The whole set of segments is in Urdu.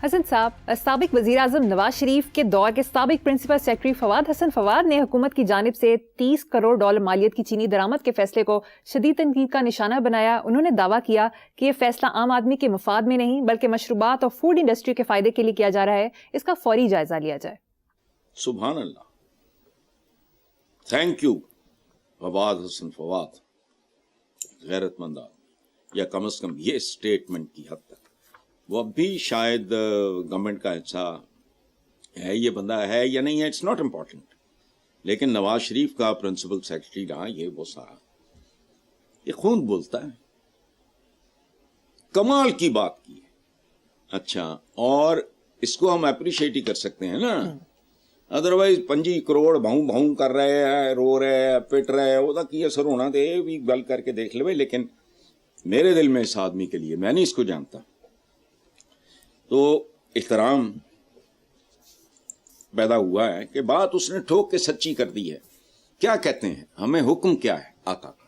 حسن صاحب، سابق وزیر اعظم نواز شریف کے دور کے سابق پرنسپل سیکرٹری فواد حسن فواد نے حکومت کی جانب سے $30 کروڑ مالیت کی چینی درآمد کے فیصلے کو شدید تنقید کا نشانہ بنایا. انہوں نے دعویٰ کیا کہ یہ فیصلہ عام آدمی کے مفاد میں نہیں بلکہ مشروبات اور فوڈ انڈسٹری کے فائدے کے لیے کیا جا رہا ہے. اس کا فوری جائزہ لیا جائے. سبحان اللہ. تھینک یو فواد حسن فواد، غیرت مند آدمی، یا کم از کم یہ اسٹیٹمنٹ کی حد تک وہ اب بھی شاید گورنمنٹ کا حصہ ہے. یہ بندہ ہے یا نہیں ہے اٹس ناٹ امپورٹنٹ، لیکن نواز شریف کا پرنسپل سیکرٹری رہا یہ وہ سارا، یہ خون بولتا ہے. کمال کی بات کی ہے. اچھا، اور اس کو ہم اپریشیٹ ہی کر سکتے ہیں نا، ادروائز 25 کروڑ بھاؤں بھاؤں کر رہے ہیں، رو رہے ہیں، پٹ رہے ہیں، وہ کی اثر ہونا دے بھی گل کر کے دیکھ لے. لیکن میرے دل میں اس آدمی کے لیے، میں نہیں اس کو جانتا، تو احترام پیدا ہوا ہے کہ بات اس نے ٹھوک کے سچی کر دی ہے. کیا کہتے ہیں، ہمیں حکم کیا ہے آقا کا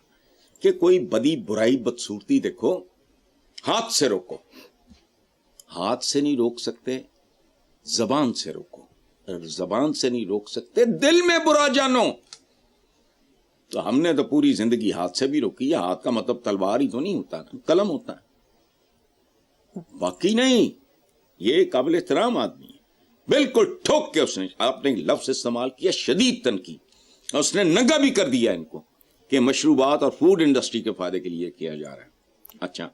کہ کوئی بدی برائی بدصورتی دیکھو ہاتھ سے روکو. ہاتھ سے نہیں روک سکتے، زبان سے روکو. اور زبان سے نہیں روک سکتے، دل میں برا جانو. تو ہم نے تو پوری زندگی ہاتھ سے بھی روکی ہے. ہاتھ کا مطلب تلوار ہی تو نہیں ہوتا، قلم ہوتا ہے. باقی نہیں، یہ قابل احترام آدمی ہے. بالکل ٹھوک کے اس نے اپنے لفظ استعمال کیا، شدید تنقید، اور اس نے ننگا بھی کر دیا ان کو کہ مشروبات اور فوڈ انڈسٹری کے فائدے کے لیے کیا جا رہا ہے. اچھا،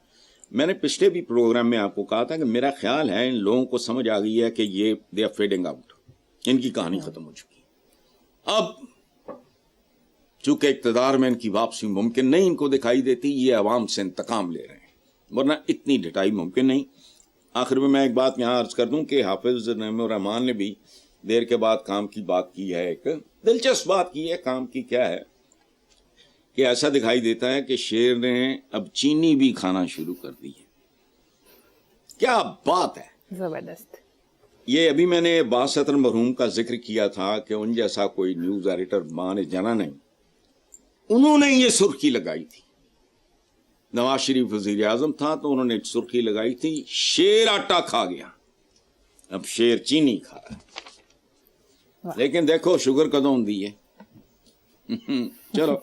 میں نے پچھلے بھی پروگرام میں آپ کو کہا تھا کہ میرا خیال ہے ان لوگوں کو سمجھ آ گئی ہے کہ یہ دے آر فیڈنگ آؤٹ، ان کی کہانی ختم ہو چکی. اب چونکہ اقتدار میں ان کی واپسی ممکن نہیں ان کو دکھائی دیتی، یہ عوام سے انتقام لے رہے ہیں، ورنہ اتنی ڈٹائی ممکن نہیں. آخر میں ایک بات یہاں عرض کر دوں کہ حافظ نعیم الرحمان نے بھی دیر کے بعد کام کی بات کی ہے. ایک دلچسپ بات کی ہے کام کی. کیا ہے کہ ایسا دکھائی دیتا ہے کہ شیر نے اب چینی بھی کھانا شروع کر دی ہے. کیا بات ہے، زبردست. یہ ابھی میں نے عباس ستر مرحوم کا ذکر کیا تھا کہ ان جیسا کوئی نیوز ایڈیٹر ماں نے جانا نہیں، انہوں نے یہ سرخی لگائی تھی. نواز شریف وزیر اعظم تھا تو انہوں نے سرخی لگائی تھی شیر آٹا کھا گیا، اب شیر چینی کھا رہا ہے. لیکن دیکھو شوگر کدوں دی ہے. چلو.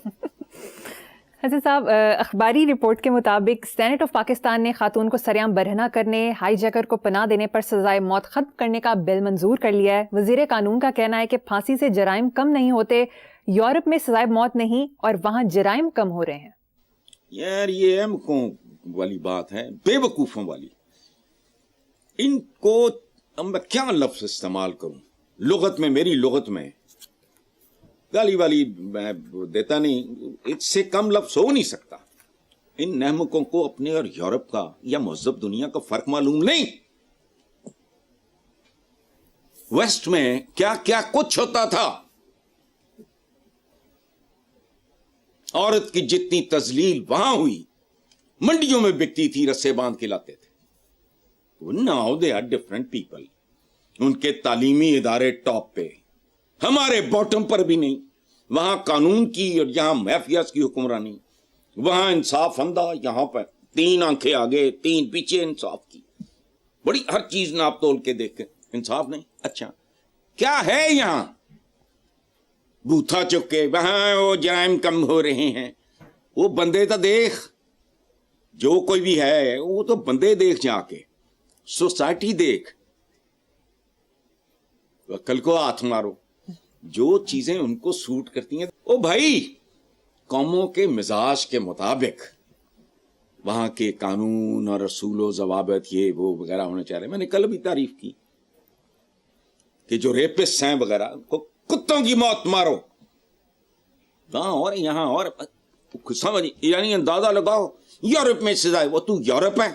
حسن صاحب، اخباری رپورٹ کے مطابق سینٹ آف پاکستان نے خاتون کو سرعام برہنہ کرنے، ہائی جیکر کو پناہ دینے پر سزائے موت ختم کرنے کا بل منظور کر لیا ہے. وزیر قانون کا کہنا ہے کہ پھانسی سے جرائم کم نہیں ہوتے، یورپ میں سزائے موت نہیں اور وہاں جرائم کم ہو رہے ہیں. یار یہ احمقوں والی بات ہے، بے وقوفوں والی. ان کو میں کیا لفظ استعمال کروں، لغت میں، میری لغت میں گالی والی میں دیتا نہیں، اس سے کم لفظ ہو نہیں سکتا. ان احمقوں کو اپنے اور یورپ کا یا مہذب دنیا کا فرق معلوم نہیں. ویسٹ میں کیا کیا کچھ ہوتا تھا، عورت کی جتنی تذلیل وہاں ہوئی، منڈیوں میں بکتی تھی، رسے باندھ کے لاتے تھے. Now they are different people. ان کے تعلیمی ادارے ٹاپ پہ، ہمارے باٹم پر بھی نہیں. وہاں قانون کی اور یہاں مافیاز کی حکمرانی. وہاں انصاف اندھا، یہاں پر 3 آنکھیں آگے 3 پیچھے انصاف کی. بڑی ہر چیز ناپ تول کے دیکھ کے انصاف نہیں. اچھا کیا ہے یہاں بوتھا چکے وہاں وہ جرائم کم ہو رہے ہیں. وہ بندے تو دیکھ، جو کوئی بھی ہے وہ تو بندے دیکھ، جا کے سوسائٹی دیکھ، کل کو ہاتھ مارو. جو چیزیں ان کو سوٹ کرتی ہیں، او بھائی قوموں کے مزاج کے مطابق وہاں کے قانون اور اصول و ضوابط یہ وہ وغیرہ ہونے چاہ رہے. میں نے کل بھی تعریف کی کہ جو ریپسٹ ہیں وغیرہ کو کتوں کی موت مارو. کہاں اور یہاں اور سمجھ، یعنی اندازہ لگاؤ یورپ میں سزا ہے. وہ تو یورپ ہے،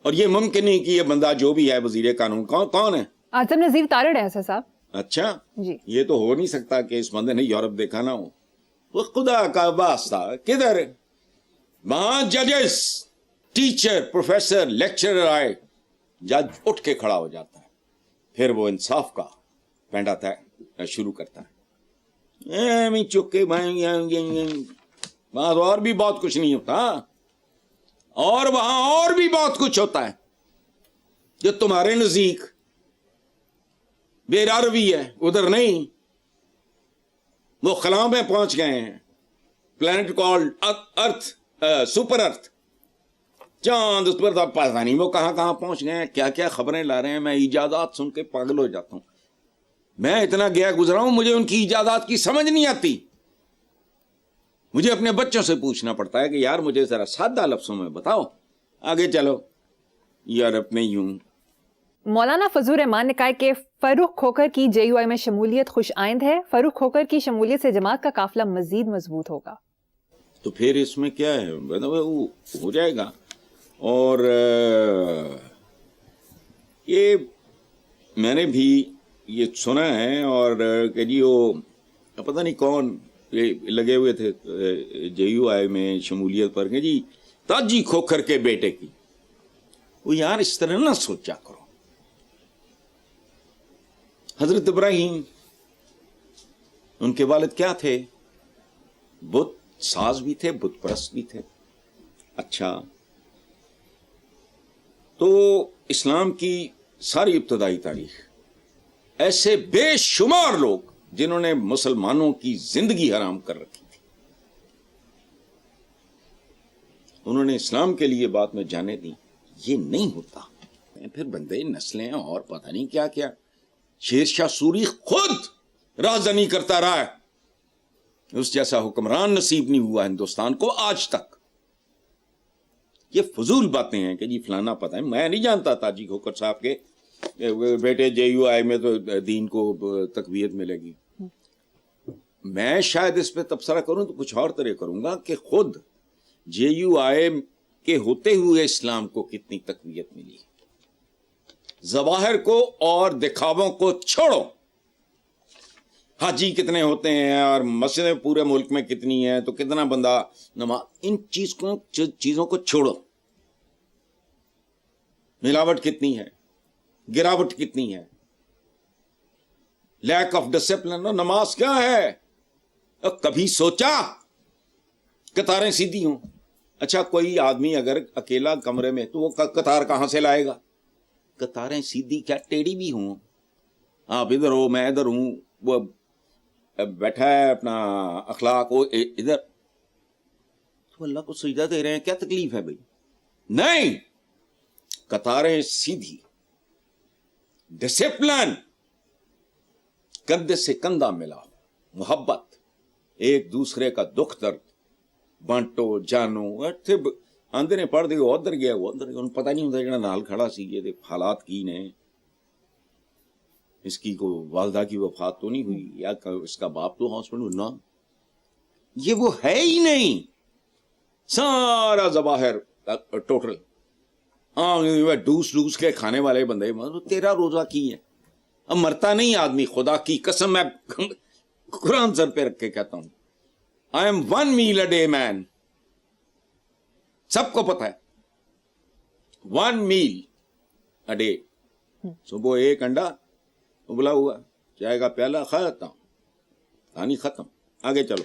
اور یہ ممکن نہیں کہ یہ بندہ جو بھی ہے وزیر قانون کون ہے؟ اعظم نذیر تارڑ ہے سر صاحب. اچھا جی، یہ تو ہو نہیں سکتا کہ اس بندے نے یورپ دیکھا نہ ہو. وہ خدا کا واسطہ کدھر وہاں ججز، ٹیچر، پروفیسر، لیکچرر آئے، جج اٹھ کے کھڑا ہو جاتا ہے، پھر وہ انصاف کا پینڈا شروع کرتا ہے. چکے بھائی اور بھی بہت کچھ نہیں ہوتا. اور وہاں اور بھی بہت کچھ ہوتا ہے جو تمہارے نزدیک بے روی ہے، ادھر نہیں. وہ خلا میں پہنچ گئے ہیں، پلانٹ کالڈ ارتھ، سپر ارتھ، چاند، اس پر پتہ نہیں وہ کہاں کہاں پہنچ گئے ہیں، کیا کیا خبریں لا رہے ہیں. میں ایجادات سن کے پاگل ہو جاتا ہوں. میں اتنا گیا گزرا ہوں، مجھے ان کی ایجادات کی سمجھ نہیں آتی. مجھے اپنے بچوں سے پوچھنا پڑتا ہے کہ یار مجھے ذرا سادہ لفظوں میں بتاؤ. آگے چلو، یورپ میں یوں. مولانا فضل الرحمان نے کہا کہ فاروق کھوکر کی جے یو آئی میں شمولیت خوش آئند ہے. فاروق کھوکر کی شمولیت سے جماعت کا قافلہ مزید مضبوط ہوگا. تو پھر اس میں کیا ہے، وہ ہو جائے گا. اور یہ میں نے بھی یہ سنا ہے، اور کہ جی وہ پتہ نہیں کون لگے ہوئے تھے جے یو آئی میں شمولیت پر کہ جی تاجی کھوکھر کے بیٹے کی. وہ یار اس طرح نہ سوچا کرو. حضرت ابراہیم، ان کے والد کیا تھے؟ بت ساز بھی تھے، بت پرست بھی تھے. اچھا، تو اسلام کی ساری ابتدائی تاریخ ایسے بے شمار لوگ جنہوں نے مسلمانوں کی زندگی حرام کر رکھی تھی، انہوں نے اسلام کے لیے بات میں جانے دی. یہ نہیں ہوتا. پھر بندے نسلیں اور پتہ نہیں کیا کیا. شیر شاہ سوری خود رازنی کرتا رہا ہے، اس جیسا حکمران نصیب نہیں ہوا ہندوستان کو آج تک. یہ فضول باتیں ہیں کہ جی فلانا پتہ ہے. میں نہیں جانتا تاجی کھوکر صاحب کے بیٹے جے یو آئی میں تو دین کو تقویت ملے گی. میں شاید اس پہ تبصرہ کروں تو کچھ اور طرح کروں گا کہ خود جے یو آئی کے ہوتے ہوئے اسلام کو کتنی تقویت ملی. ظواہر کو اور دکھاووں کو چھوڑو. حاجی کتنے ہوتے ہیں اور مسجدیں پورے ملک میں کتنی ہیں تو کتنا بندہ نماز، ان چیزوں کو چھوڑو. ملاوٹ کتنی ہے، گراوٹ کتنی ہے، لیک آف ڈسپلن. نماز کیا ہے؟ کبھی سوچا قطاریں سیدھی ہوں؟ اچھا، کوئی آدمی اگر اکیلا کمرے میں تو وہ قطار کہاں سے لائے گا؟ قطاریں سیدھی کیا ٹیڑھی بھی ہوں؟ آپ ادھر ہو، میں ادھر ہوں، وہ بیٹھا ہے اپنا اخلاق وہ ادھر، تو اللہ کو سجدہ دے رہے ہیں، کیا تکلیف ہے بھائی؟ نہیں، قطاریں سیدھی، ڈسپلن، کندھے سے کندھا ملاؤ، محبت، ایک دوسرے کا دکھ درد بانٹو جانو. آندے نے پڑھ دی وہ ادھر گیا، وہ ادھر گیا، پتہ نہیں ہوتا جڑا نال کھڑا سی یہ حالات کی نے. اس کی کو والدہ کی وفات تو نہیں ہوئی، یا اس کا باپ تو ہاسپٹل نہ، یہ وہ ہے ہی نہیں. سارا ظواہر ٹوٹل. ہاں ڈوس کے کھانے والے بندے. تیرا روزہ کی ہے؟ اب مرتا نہیں آدمی، خدا کی قسم میں قرآن سر پہ رکھ کے کہتا ہوں، I am 1 meal a day man. سب کو پتہ ہے 1 meal a day. صبح 1 انڈا ابلا ہوا، چائے کا پیالہ، کھاتا ہوں، کہانی ختم. آگے چلو.